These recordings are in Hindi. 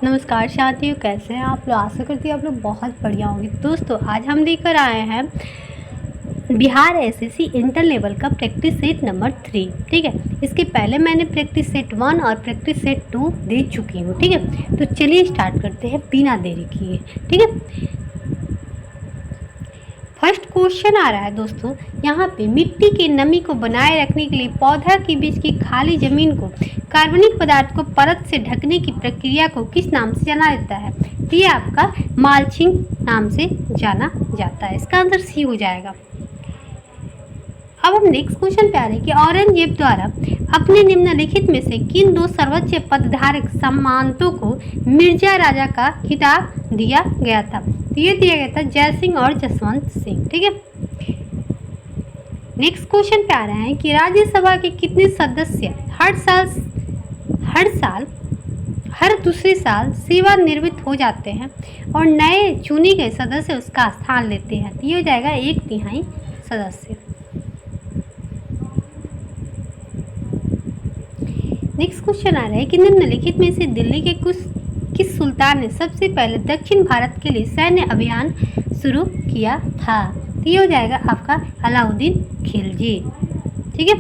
नमस्कार साथियों, कैसे हैं आप लोग। आशा करती हूँ आप लोग बहुत बढ़िया होंगे। दोस्तों, आज हम लेकर आए हैं बिहार एसएससी इंटर लेवल का प्रैक्टिस सेट नंबर 3। ठीक है, इसके पहले मैंने प्रैक्टिस सेट 1 और प्रैक्टिस सेट 2 दे चुकी हूँ। ठीक है, तो चलिए स्टार्ट करते हैं बिना देरी किए। ठीक है, फर्स्ट क्वेश्चन आ रहा है दोस्तों, यहाँ पे मिट्टी की नमी को बनाए रखने के लिए पौधा के बीच की खाली जमीन को कार्बनिक पदार्थ को परत से ढकने की प्रक्रिया को किस नाम से जाना जाता है। तो ये आपका माल्चिंग नाम से जाना जाता है। इसका आंसर सी हो जाएगा। अब हम नेक्स्ट क्वेश्चन पे आ रहे हैं कि औरंगजेब द्वारा अपने निम्नलिखित में से किन दो सर्वोच्च पदधारक सम्मानतों को मिर्जा राजा का खिताब दिया गया था। तो ये दिया गया था जय सिंह और जसवंत सिंह। ठीक है, नेक्स्ट क्वेश्चन पे आ रहे हैं कि राज्यसभा के कितने सदस्य हर दूसरे साल सेवानिवृत्त हो जाते हैं और नए चुने गए सदस्य उसका स्थान लेते हैं। तो ये हो जाएगा 1/3 सदस्य। नेक्स्ट क्वेश्चन आ रहा है कि निम्नलिखित में से दिल्ली के किस सुल्तान ने सबसे पहले दक्षिण भारत के लिए सैन्य अभियान शुरू किया था। तो ये हो जाएगा आपका अलाउद्दीन खिलजी। ठीक है,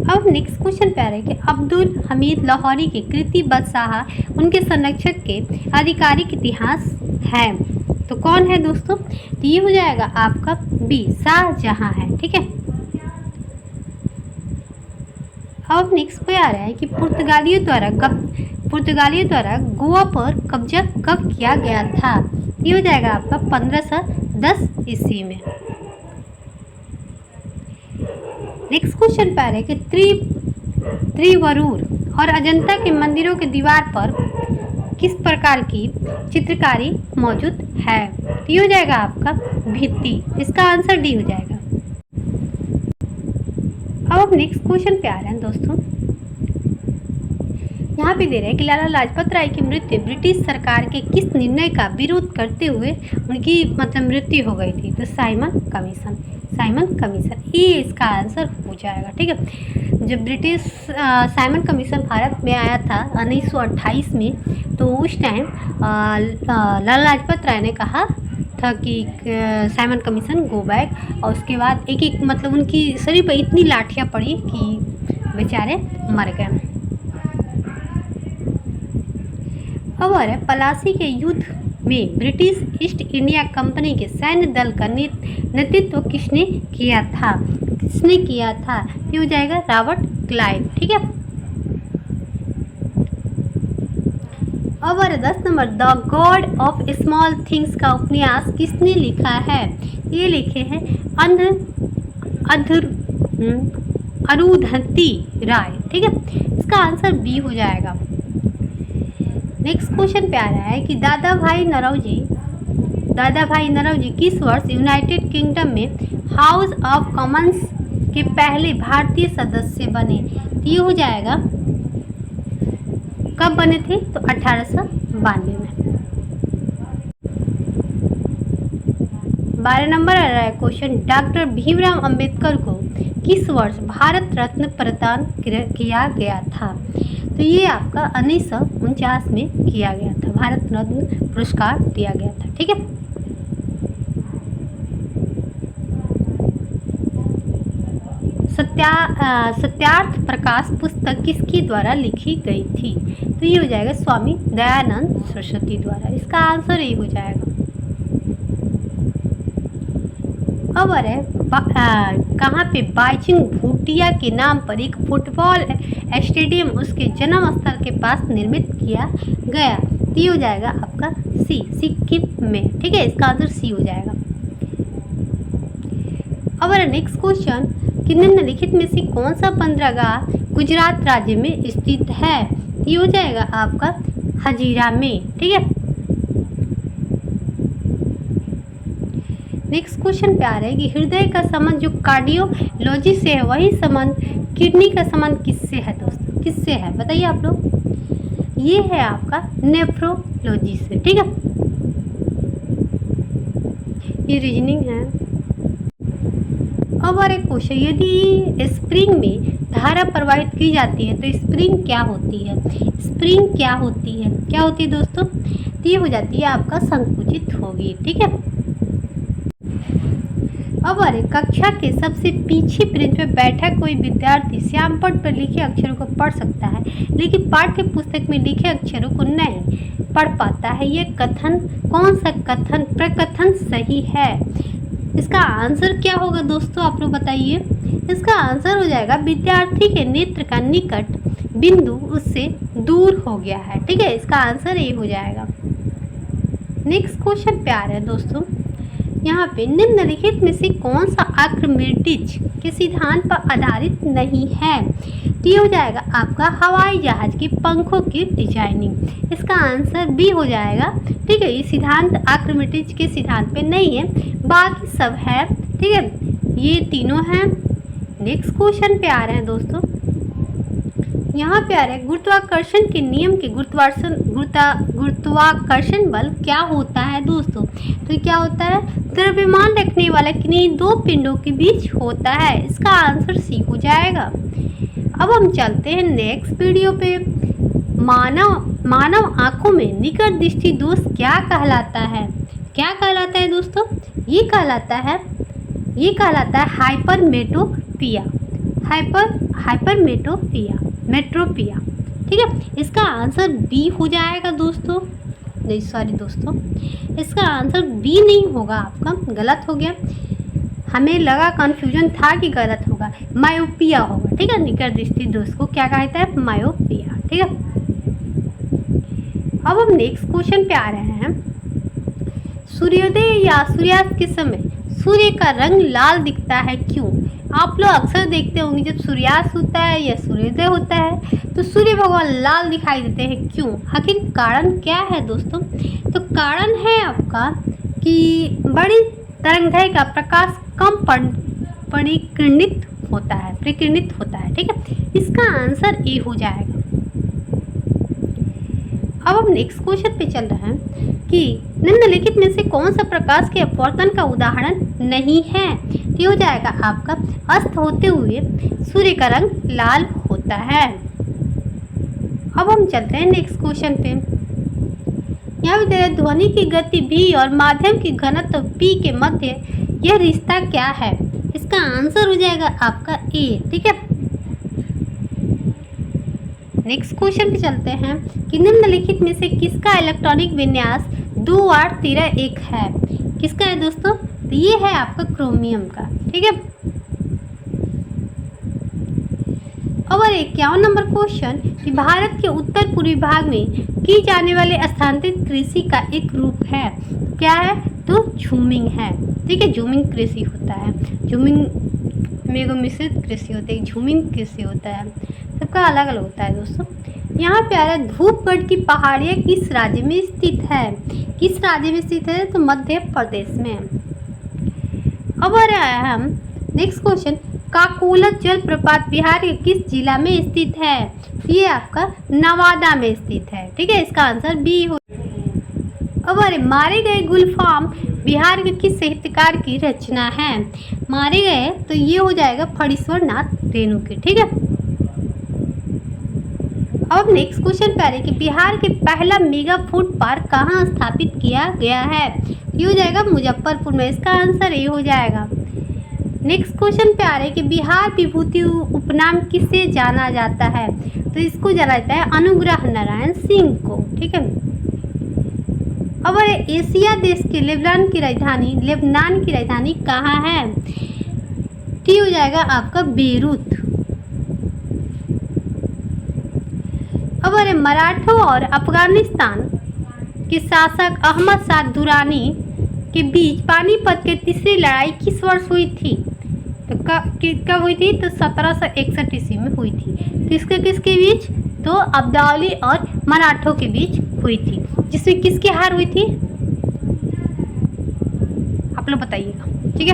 अब नेक्स्ट क्वेश्चन पे आ रहा है कि अब्दुल हमीद लाहौरी के कृति बादशाह उनके संरक्षक के आधिकारिक इतिहास है। तो कौन है दोस्तों। तो ये हो जाएगा आपका बी शाहजहां है। ठीक है, अब नेक्स्ट पे आ रहा है कि पुर्तगालियों द्वारा गोवा पर कब्जा कब किया गया था। ये हो जाएगा आपका 1510 ईस्वी में। नेक्स्ट क्वेश्चन पे आ रहा है कि त्रिवरूर और अजंता के मंदिरों के दीवार पर किस प्रकार की चित्रकारी मौजूद है। तो ये हो जाएगा आपका भित्ति। इसका आंसर डी हो जाएगा। अब नेक्स्ट क्वेश्चन पे आ रहे हैं दोस्तों, यहाँ पे दे रहे हैं कि लाला लाजपत राय की मृत्यु ब्रिटिश सरकार के किस निर्णय का विरोध करते हुए उनकी मृत्यु हो गई थी। तो साइमन कमीशन ये इसका आंसर हो जाएगा। ठीक है, जब ब्रिटिश साइमन कमीशन भारत में आया था 1928 में, तो उस टाइम लाला लाजपत राय ने कहा था कि साइमन कमीशन गो बैक, और उसके बाद एक उनकी शरीर पर इतनी लाठियाँ पड़ी कि बेचारे मर गए। अब पलासी के युद्ध में ब्रिटिश ईस्ट इंडिया कंपनी के सैन्य दल का नेतृत्व किसने किया था। ये हो जाएगा रॉबर्ट क्लाइव। ठीक है, अब 10 number the God of small things का उपन्यास किसने लिखा है। ये लिखे हैं अरुंधति राय। ठीक है, इसका आंसर बी हो जाएगा। नेक्स्ट क्वेश्चन पे आ रहा है कि दादा भाई नौरोजी किस वर्ष यूनाइटेड किंगडम में हाउस ऑफ कॉमन्स के पहले भारतीय सदस्य बने। ये हो जाएगा, कब बने थे। तो 1892 में। 12 नंबर आ रहा है क्वेश्चन, डॉक्टर भीमराव अंबेडकर को किस वर्ष भारत रत्न प्रदान किया गया था। तो ये आपका 1949 में किया गया था, भारत रत्न पुरस्कार दिया गया था। ठीक है, सत्यार्थ प्रकाश पुस्तक किसके द्वारा लिखी गई थी। तो ये हो जाएगा स्वामी दयानंद सरस्वती द्वारा। इसका आंसर ये हो जाएगा। अब कहाँ पे बाईचुंग भूटिया के नाम पर एक फुटबॉल स्टेडियम उसके जन्म स्थल के पास निर्मित किया गया। तो ये हो जाएगा आपका सी, सिक्किम में। ठीक है, इसका आंसर सी हो जाएगा। अब नेक्स्ट क्वेश्चन कि निम्नलिखित में से कौन सा बंदरगाह गुजरात राज्य में स्थित है। ये हो जाएगा आपका हजीरा में। ठीक है, नेक्स्ट क्वेश्चन पे आ रहा है कि हृदय का संबंध जो कार्डियोलॉजी से है, वही संबंध किडनी का संबंध किससे है दोस्तों। किससे है बताइए आप लोग। ये है आपका नेफ्रोलॉजी से। ठीक है, ये रीजनिंग है। अब और एक क्वेश्चन, यदि स्प्रिंग में धारा प्रवाहित की जाती है तो स्प्रिंग क्या होती है? स्प्रिंग क्या होती है? क्या होती है दोस्तों? तो ये हो जाती है आपका संकुचित होगी। ठीक है। अब अरे कक्षा के सबसे पीछे बेंच पर बैठा कोई विद्यार्थी श्यामपट्ट पर लिखे अक्षरों को पढ़ सकता है, लेकिन पाठ्य पुस्तक में लिखे अक्षरों को नहीं पढ़ पाता है। यह कथन, कौन सा कथन, प्रकथन सही है? इसका आंसर क्या होगा दोस्तों, आप लोग बताइए। इसका आंसर हो जाएगा विद्यार्थी के नेत्र का निकट बिंदु उससे दूर हो गया है। ठीक है, इसका आंसर ये हो जाएगा। नेक्स्ट क्वेश्चन पे आ रहे हैं दोस्तों, यहाँ पे निम्नलिखित में से कौन सा आर्किमिडीज के सिद्धांत पर आधारित नहीं है? तो ये हो जाएगा आपका हवाई जहाज के पंखों की डिजाइनिंग। इसका आंसर बी हो जाएगा। ठीक है, ये सिद्धांत आर्किमिडीज के सिद्धांत पे नहीं है, बाकी सब है। ठीक है, ये तीनों हैं। नेक्स्ट क्वेश्चन पे आ रहे हैं दोस्तों, यहाँ पे आ रहे हैं गुरुत्वाकर्षण के नियम के गुरुत्वाकर्षण बल क्या होता है दोस्तों? तो क्या होता है? द्रव्यमान रखने वाले किन्हीं दो पिंडों के बीच होता है। इसका आंसर सी हो जाएगा। अब हम चलते हैं नेक्स्ट वीडियो पे। मानव आंखों में निकट दृष्टि दोष क्या कहलाता है? क्या कहलाता है दोस्तों? ये कहलाता है हाइपरमेट्रोपिया। मेट्रोपिया। ठीक है, इसका आंसर बी हो जाएगा दोस्तों। नहीं सॉरी दोस्तों, इसका आंसर बी नहीं होगा, आपका गलत हो गया। हमें लगा, कंफ्यूजन था कि गलत होगा, मायोपिया होगा। ठीक है, निकट दृष्टि दोष को क्या कहता है? मायोपिया। ठीक है, अब हम नेक्स्ट क्वेश्चन पे आ रहे हैं। सूर्योदय या सूर्यास्त के समय सूर्य का रंग लाल दिखता है, क्यों? आप लोग अक्सर देखते होंगे जब सूर्यास्त होता है या सूर्योदय होता है तो सूर्य भगवान लाल दिखाई देते हैं, क्यों? आखिर कारण क्या है दोस्तों? तो कारण है आपका कि बड़ी तरंगदैर्घ्य का प्रकाश कम परिकिरणित होता है। ठीक है, इसका आंसर ए हो जाएगा। अब हम नेक्स्ट क्वेश्चन पे चल रहे हैं कि निम्नलिखित में से कौन सा प्रकाश के अपवर्तन का उदाहरण नहीं है? ये हो जाएगा आपका अस्त होते हुए सूर्य का रंग लाल होता है। अब हम चलते हैं नेक्स्ट क्वेश्चन पे। यहाँ पे दे ध्वनि की गति v और माध्यम की घनत्व p के मध्य यह रिश्ता क्या है? इसका आंसर हो जाएगा आपका ए। ठीक है, नेक्स्ट क्वेश्चन पे चलते हैं कि निम्नलिखित में से किसका इलेक्ट्रॉनिक विन्यास 2 8 13 1 है? किसका है दोस्तों? तो ये है आपका क्रोमियम का। ठीक है, अब 51 नंबर क्वेश्चन कि भारत के उत्तर पूर्वी भाग में की जाने वाले स्थानांतरित कृषि का एक रूप है, क्या है? तो झूमिंग है। ठीक है, झूमिंग कृषि होता है। झूमिंग में मिश्रित कृषि होती है, झूमिंग कृषि होता है, सबका अलग अलग होता है दोस्तों। यहाँ पे आ रहा है धूपगढ़ की पहाड़ियाँ किस राज्य में स्थित है? किस राज्य में स्थित है? तो मध्य प्रदेश में। अब आ रहा है हम नेक्स्ट क्वेश्चन, काकोलत जलप्रपात बिहार के किस जिला में स्थित है? ये आपका नवादा में स्थित है। ठीक है, इसका आंसर बी हो। अब अरे मारे गए गुलफाम बिहार के किस साहित्यकार की रचना है? मारे गए तो ये हो जाएगा फणीश्वर नाथ रेणु की। ठीक है, अब नेक्स्ट क्वेश्चन पे आ रहे कि बिहार के पहला मेगा फूड पार्क कहाँ स्थापित किया गया है? ये हो जाएगा मुजफ्फरपुर में। इसका आंसर ये हो जाएगा। नेक्स्ट क्वेश्चन पे आ रहे कि बिहार विभूति उपनाम किसे जाना जाता है? तो इसको जाना जाता है अनुग्रह नारायण सिंह को। ठीक है, अब एशिया देश के लेबनान की राजधानी कहाँ है? टी हो जाएगा आपका बेरूत। अब मराठों और अफगानिस्तान के शासक अहमद शाह दुरानी के बीच पानीपत की तीसरी लड़ाई किस वर्ष हुई थी? तो कब हुई थी? तो 1761 ईस्वी में हुई थी। किसके बीच? तो अब्दाली और मराठों के बीच हुई थी, जिसमें किसकी हार हुई थी? आप लोग बताइएगा। ठीक है,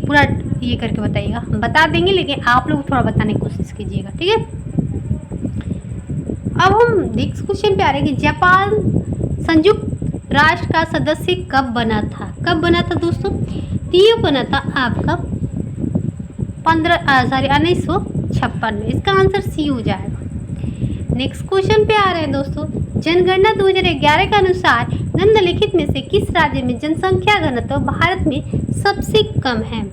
पूरा ये करके बताइएगा, हम बता देंगे लेकिन आप लोग थोड़ा बताने की कोशिश कीजिएगा। ठीक है, अब हम नेक्स्ट क्वेश्चन पे आ रहे हैं कि जापान संयुक्त राष्ट्र का सदस्य कब बना था? दोस्तों? ये बना था आपका 1956 में। इसका आंसर सी हो जाएगा। नेक्स्ट क्वेश्चन पे आ रहे हैं दोस्तों, जनगणना 2011 के अनुसार निम्नलिखित में से किस राज्य में जनसंख्या घनत्व भारत में सबसे कम है?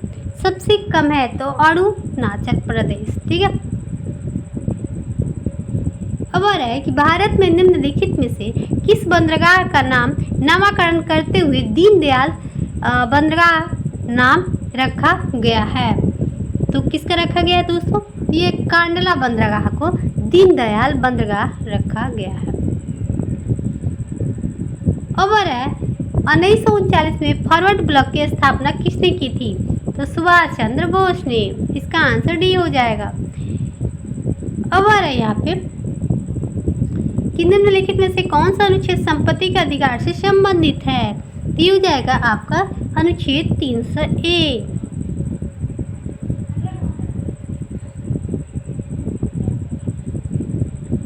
सबसे कम है तो अरुणाचल प्रदेश। ठीक है। अब आ रहा है कि भारत में निम्नलिखित में से किस बंदरगाह का नाम नामकरण करते हुए दीनदयाल बंदरगाह नाम रखा गया है? तो किसका रखा गया है दोस्तों? ये कांडला बंदरगाह को दीनदयाल बंदरगाह रखा गया है। अब आ रहा है 1939 में फॉरवर्ड ब्लॉक की स्थापना किसने की थी? तो सुभाष चंद्र बोस ने। इसका आंसर डी हो जाएगा। अब आ रहा है यहाँ पे कि निम्नलिखित में से कौन सा अनुच्छेद संपत्ति के अधिकार से संबंधित है? तो ये हो जाएगा आपका अनुच्छेद 300A।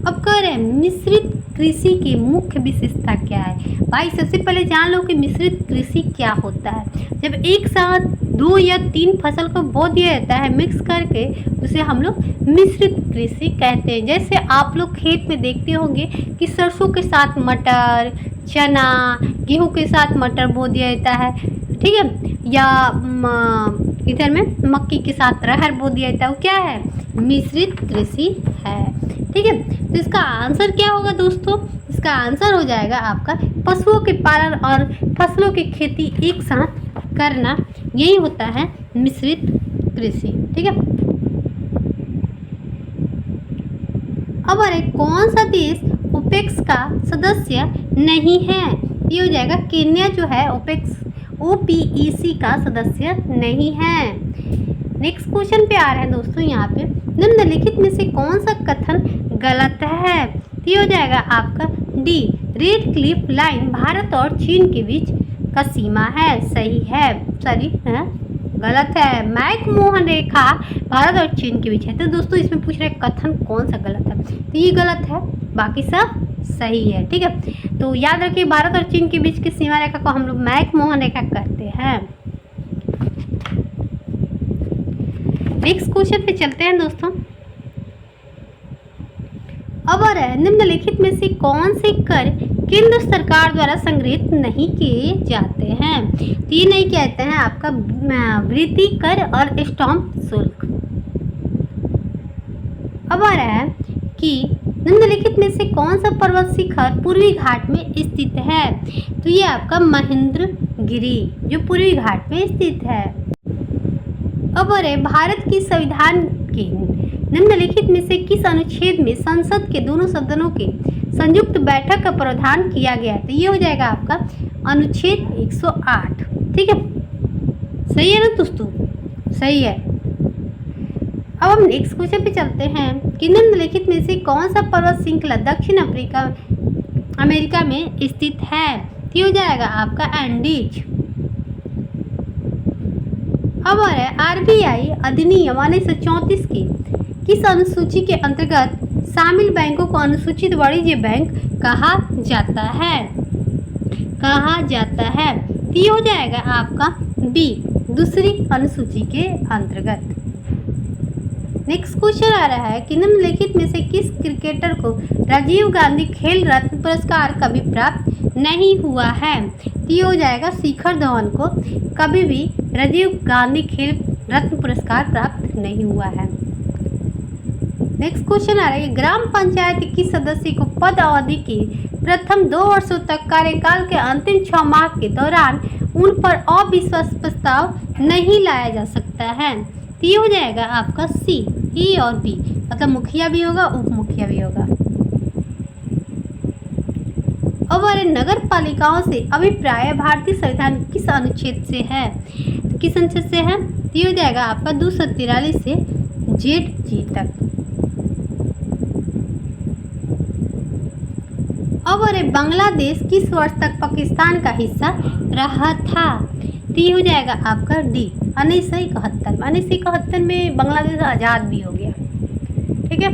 अब कह रहे हैं मिश्रित कृषि की मुख्य विशेषता क्या है? भाई सबसे पहले जान लो कि मिश्रित कृषि क्या होता है। जब एक साथ 2 या 3 फसल को बो दिया जाता है मिक्स करके, उसे हम लोग मिश्रित कृषि कहते हैं। जैसे आप लोग खेत में देखते होंगे कि सरसों के साथ मटर, चना, गेहूं के साथ मटर बो दिया जाता है। ठीक है। या इधर में मक्की के साथ अरहर बो दिया जाता है। वो क्या है? मिश्रित कृषि है। ठीक है। तो इसका आंसर क्या होगा दोस्तों? इसका आंसर हो जाएगा आपका पशुओं के पालन और फसलों की खेती एक साथ करना, यही होता है मिश्रित कृषि। ठीक है। अब अरे कौन सा देश ओपेक्स का सदस्य नहीं है? ये हो जाएगा केन्या जो है OPEC का सदस्य नहीं है। नेक्स्ट क्वेश्चन पे आ रहे हैं दोस्तों, यहाँ पे निम्नलिखित में से कौन सा कथन गलत है? तो ये हो जाएगा आपका D, red Cliff line Bharat और चीन के बीच का सीमा है। सही है, सॉरी है, गलत है। मैकमोहन रेखा भारत और चीन के बीच है। तो दोस्तों इसमें पूछ रहे कथन कौन सा गलत है? तो ये गलत है, बाकी सब सही है। ठीक है। तो याद रखिए भारत और चीन के बीच की सीमा रेखा को हम लोग मैकमोहन रेखा कहते हैं। नेक्स्ट क्वेश्चन पे चलते हैं दोस्तों। अब आ रहा है निम्नलिखित में से कौन से कर केंद्र सरकार द्वारा संग्रहित नहीं किए जाते हैं? तो ये नहीं कहते हैं आपका वृत्ति कर और स्टाम्प शुल्क। अब आ रहा है कि निम्नलिखित में से कौन सा पर्वत शिखर पूर्वी घाट में स्थित है? तो ये आपका महेंद्रगिरी जो पूर्वी घाट में स्थित है। अब अरे भारत की संविधान के निम्नलिखित में से किस अनुच्छेद में संसद के दोनों सदनों के संयुक्त बैठक का प्रावधान किया गया? तो ये हो जाएगा आपका अनुच्छेद 108। ठीक है। सही है ना दोस्तों? सही है। अब हम नेक्स्ट क्वेश्चन पे चलते हैं कि निम्नलिखित में से कौन सा पर्वत श्रृंखला दक्षिण अमेरिका में स्थित है? तो ये हो जाएगा आपका एंडीज। अब आ रहा है RBI अधिनियम 1934 की किस अनुसूची के अंतर्गत शामिल बैंकों को अनुसूचित वाणिज्य बैंक कहा जाता है? तो ये हो जाएगा आपका बी, दूसरी अनुसूची के अंतर्गत। नेक्स्ट क्वेश्चन आ रहा है कि निम्नलिखित में से किस क्रिकेटर को राजीव गांधी खेल रत्न पुरस्कार कभी प्राप्त नहीं हुआ है? तो ये हो जाएगा शिखर धवन को कभी भी राजीव गांधी खेल रत्न पुरस्कार प्राप्त नहीं हुआ है। नेक्स्ट क्वेश्चन आ रहा है ग्राम पंचायत की सदस्य को पद अवधि के प्रथम 2 वर्षों तक कार्यकाल के अंतिम 6 माह के दौरान उन पर अविश्वास प्रस्ताव नहीं लाया जा सकता है। तो ये हो जाएगा आपका सी, ए और बी, मतलब मुखिया भी होगा, उप मुखिया भी होगा। अब हमारे नगर पालिकाओं से अभिप्राय भारतीय संविधान किस अनुच्छेद से है? तो किस अनुच्छेद से है? तो ये हो जाएगा आपका 243 से ZG तक। अब अरे बांग्लादेश किस वर्ष तक पाकिस्तान का हिस्सा रहा था? तो ये हो जाएगा आपका डी, 1971 में। 1971 में बांग्लादेश आज़ाद भी हो गया। ठीक है।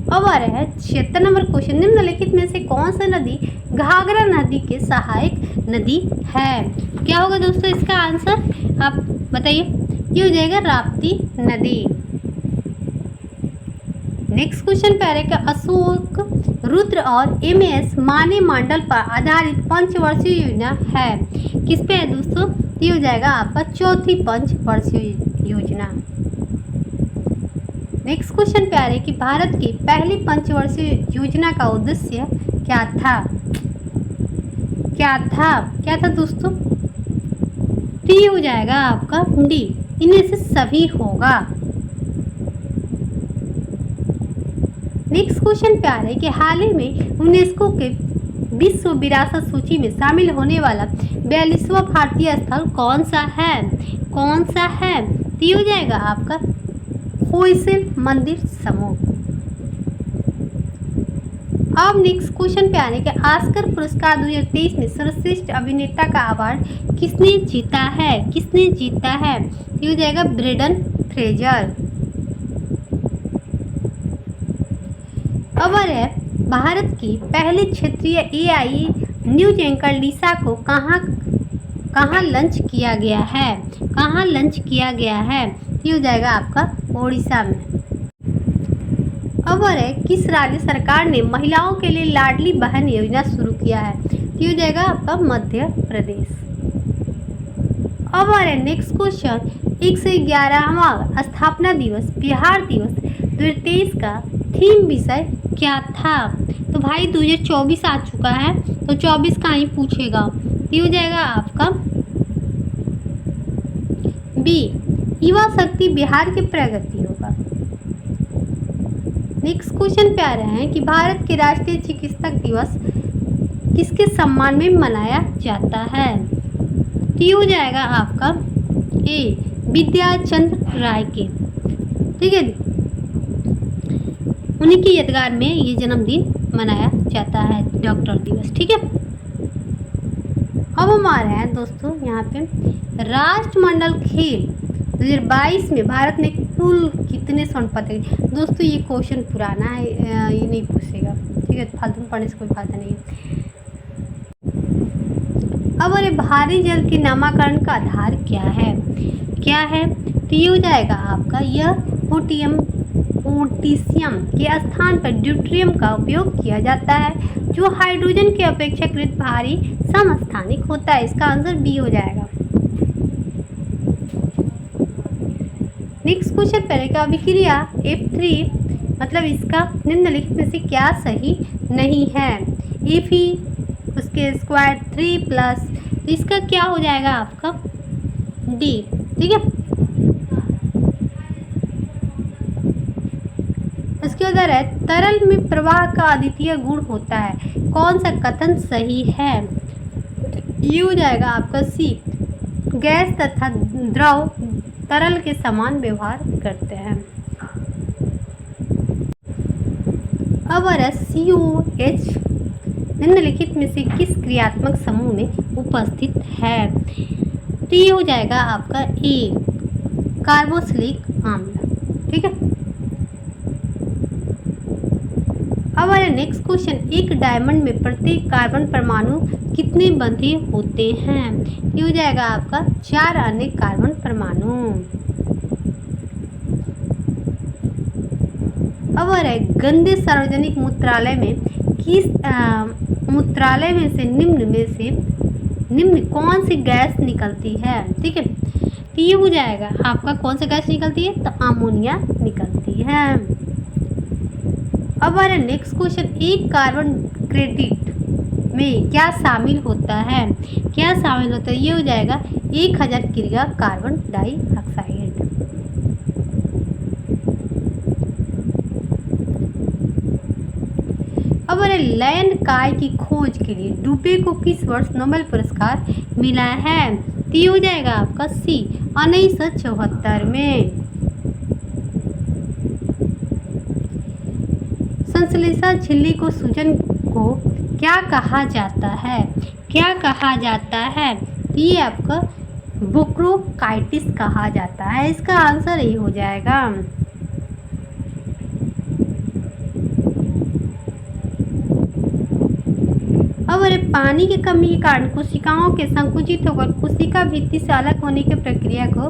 अब आ रहा है 76 नंबर क्वेश्चन, निम्नलिखित में से कौन सा नदी घाघरा नदी के सहायक नदी है? क्या होगा दोस्तों इसका आंसर, आप बताइए। ये हो जाएगा राप्ती नदी। नेक्स्ट क्वेश्चन प्यारे का अशोक रुद्र और एमएस माने मंडल पर आधारित पंचवर्षीय योजना है, किस पे है दोस्तों? ये हो जाएगा आपका चौथी पंचवर्षीय योजना। नेक्स्ट क्वेश्चन प्यारे कि भारत की पहली पंचवर्षीय योजना का उद्देश्य क्या था? क्या था दोस्तों? तो ये हो जाएगा आपका डी, इनमें से सभी होगा। नेक्स्ट क्वेश्चन प्यार है कि हाल ही में यूनेस्को के विश्व विरासत सूची में शामिल होने वाला 42वां भारतीय स्थल कौन सा है? तो ये हो जाएगा आपका होयसल मंदिर समूह। अब नेक्स्ट क्वेश्चन पे आने के ऑस्कर पुरस्कार 2023 में सर्वश्रेष्ठ अभिनेता का अवार्ड किसने जीता है? ये हो जाएगा ब्रेंडन फ्रेजर। अब है भारत की पहली क्षेत्रीय एआई न्यूज एंकर लिसा को कहाँ लॉन्च किया गया है? ये हो जाएगा आपका ओडिशा में। अब है किस राज्य सरकार ने महिलाओं के लिए लाडली बहन योजना शुरू किया है? ये हो जाएगा आपका मध्य प्रदेश। अब है नेक्स्ट क्वेश्चन 111वां स्थापना दिवस बिहार दिवस 2023 का थीम विषय क्या था? तो भाई 2024 आ चुका है तो 24 का ही पूछेगा। ये हो जाएगा आपका बी, युवा शक्ति बिहार की प्रगति होगा। नेक्स्ट क्वेश्चन पे आ रहे हैं कि भारत के राष्ट्रीय चिकित्सक दिवस किसके सम्मान में मनाया जाता है? तो ये हो जाएगा आपका ए, विद्याचंद्र राय के, ठीक है, उन्हीं की यादगार में ये जन्मदिन मनाया जाता है, डॉक्टर दिवस, ठीक है। अब हम आ रहे हैं दोस्तों यहाँ पे राष्ट्रमंडल खेल 2022 में भारत ने कुल कितने स्वर्ण पदक? दोस्तों ये क्वेश्चन पुराना है, ये नहीं पूछेगा, ठीक है, फालतू में पढ़ने से कोई फायदा नहीं है। अब अरे भारी जल के नामकरण का आधार क्या है? तो ये हो जाएगा आपका यह पोटेशियम के स्थान पर ड्यूटेरियम का उपयोग किया जाता है, जो हाइड्रोजन के अपेक्षाकृत भारी समस्थानिक होता है। इसका आंसर बी हो जाएगा। नेक्स्ट क्वेश्चन पहले अभिक्रिया F3 मतलब इसका निम्नलिखित में से क्या सही नहीं है? Fe उसके स्क्वायर 3 प्लस, तो इसका क्या हो जाएगा आपका डी, ठीक है। इसके उधर है तरल में प्रवाह का अद्वितीय गुण होता है, कौन सा कथन सही है? ये हो जाएगा आपका सी, गैस तथा द्रव तरल के समान व्यवहार करते हैं। अब COH निम्नलिखित में से किस क्रियात्मक समूह में उपस्थित है? तो ये हो जाएगा आपका ए, कार्बोक्सिलिक अम्ल, ठीक है। अब नेक्स्ट क्वेश्चन, एक डायमंड में प्रत्येक कार्बन परमाणु कितने बंधे होते हैं? ये हो जाएगा आपका 4 अन्य कार्बन परमाणु। अब गंदे सार्वजनिक मूत्रालय में से निम्न कौन सी गैस निकलती है? ठीक है, तो ये हो जाएगा आपका कौन सा गैस निकलती है? तो अमोनिया निकलती है। अब नेक्स्ट क्वेश्चन, एक कार्बन क्रेडिट में क्या शामिल होता है? ये हो जाएगा 1000 क्रिया कार्बन डाइऑक्साइड। अब लैंड काय की खोज के लिए डुबे को किस वर्ष नोबेल पुरस्कार मिला है? तो ये हो जाएगा आपका सी, 1974 में। संश्लेषा झिल्ली को सूजन को क्या कहा जाता है? तो ये आपका ब्रोंकाइटिस कहा जाता है। इसका आंसर ये हो जाएगा। अब पानी की कमी के कारण कोशिकाओं के संकुचित होकर कोशिका भित्ति से अलग होने की प्रक्रिया को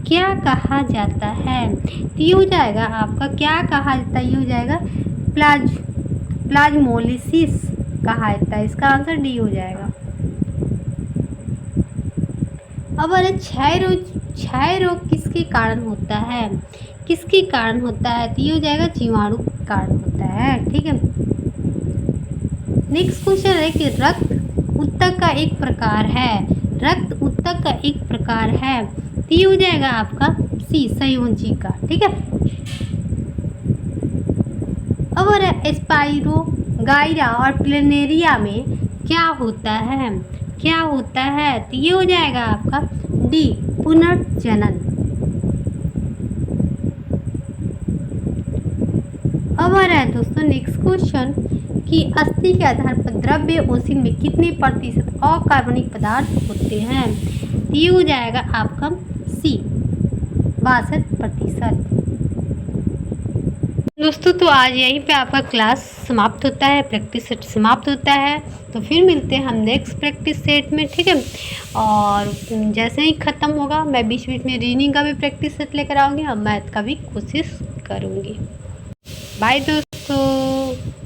क्या कहा जाता है? तो ये हो जाएगा आपका क्या कहा जाता है, ये हो जाएगा प्लाज्मोलिसिस कहा जाता है। इसका आंसर डी हो जाएगा। अब अरे क्षय रोग किसके कारण होता है? किसके कारण होता है? तो ये हो जाएगा जीवाणु के कारण होता है। ठीक है। नेक्स्ट क्वेश्चन है कि रक्त ऊतक का एक प्रकार है। रक्त ऊतक का एक प्रकार है, तो ये हो जाएगा आपका सी संयोजी का। ठीक है। अब स्पाइरो गायरा और प्लेनेरिया में क्या होता है? क्या होता है? तो ये हो जाएगा आपका डी पुनर्जनन। अब आ रहा है दोस्तों नेक्स्ट क्वेश्चन कि अस्थि के आधार पर द्रव्य ओसिन में कितने प्रतिशत अकार्बनिक पदार्थ होते हैं? तो ये हो जाएगा आपका सी 62%। दोस्तों तो आज यहीं पे आपका क्लास समाप्त होता है, प्रैक्टिस सेट समाप्त होता है। तो फिर मिलते हैं हम नेक्स्ट प्रैक्टिस सेट में। ठीक है। और जैसे ही ख़त्म होगा मैं बीच बीच में रीडिंग का भी प्रैक्टिस सेट लेकर आऊँगी और मैथ का भी कोशिश करूँगी। बाय दोस्तों।